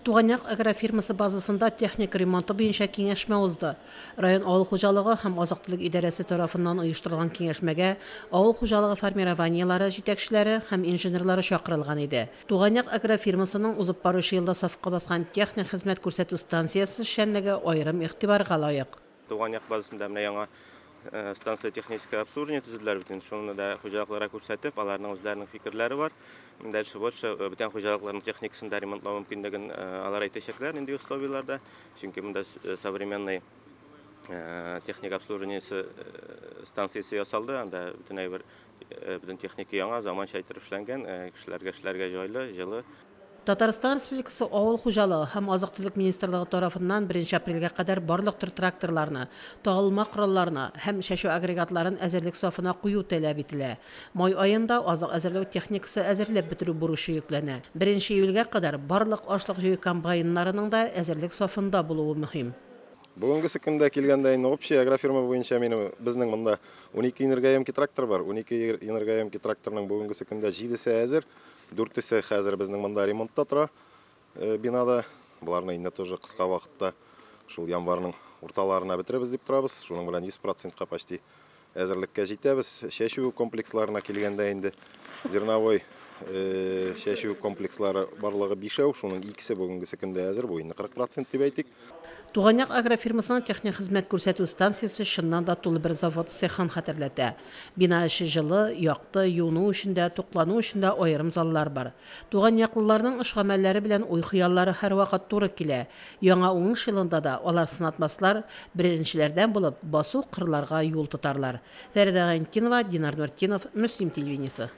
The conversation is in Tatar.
Туганьяк агрофирмасы базасында техник ремонты буенча киңәшмә узды. Район авыл хуҗалыгы һәм азык-төлек идарәсе тарафыннан оештырылган киңәшмәгә авыл хуҗалыгы формированиелары җитәкчеләре һәм инженерлары чакырылган иде. Туганьяк агрофирмасының узып баручы елда сафка баскан техник хезмәт күрсәтү станциясе эшчәнлеге аерым игътибарга лаек. Туганьяк базасында менә яңа станция техническое обслуживание төзүләр бит. Шуны да хуҗалыкларга күрсәтеп, аларның үзләренең фикерләре бар. Дальше больше бүтән хуҗалыкларның техникасын да ремонтлау мөмкинлеген алар әйтәчәкләр инде условияларда. Чөнки монда современный техник обслуживание станциясе ясалды. Анда бүтән техника яңа, заманча итеп эшләнгән, кешеләргә эшләргә җайлы, җылы. Татарстан Республикасы авыл хуҗалыгы һәм азык-төлек министрлыгы тарафыннан 1 апрельгә кадәр барлык төр тракторларны, тагылма коралларны һәм шәшү агрегатларын әзерлек сафына кую таләп ителә. Май аенда азык әзерләү техникасы әзерләп бетерү бурычы йөкләнә. 1 июльгә кадәр барлык ашлык җыю комбайннарының да әзерлек сафында булуы мөһим. Бүгенге көндә килгәндә инде общая агрофирма буенча безнең монда 12 энергоемки трактор бар. 12 энергоемки тракторның бүгенге көндә 7се әзер. 4-се хәзер безнең монда ремонтта тора бинада. Буларны инде тоже кыска вакытта шул январның урталарына бетеребез дип торабыз. Шуның белән 100%ка почти әзерлеккә җитәбез. Шәшү комплексларына килгәндә инде зерновой шәшү комплекслары барлыгы 5, шуның 2се бүгенге көндә әзер, бу инде 40% дип әйтик. Туганьяк агрофирмасының техник хезмәт күрсәтү станциясе чыннан да тулы бер завод цехын хәтерләтә. Бина эше җылы, якты, юыну өчен дә, туклану өчен дә аерым заллар бар. Туганьяклыларның эш гамәлләре белән уй-хыяллары һәрвакыт туры килә. Яңа уңыш елында да алар сынатмаслар, беренчеләрдән булып басу кырларга юл тотарлар. Фәридә Гайнтинова, Динар Нуртдинов, Мөслим телевидениесе.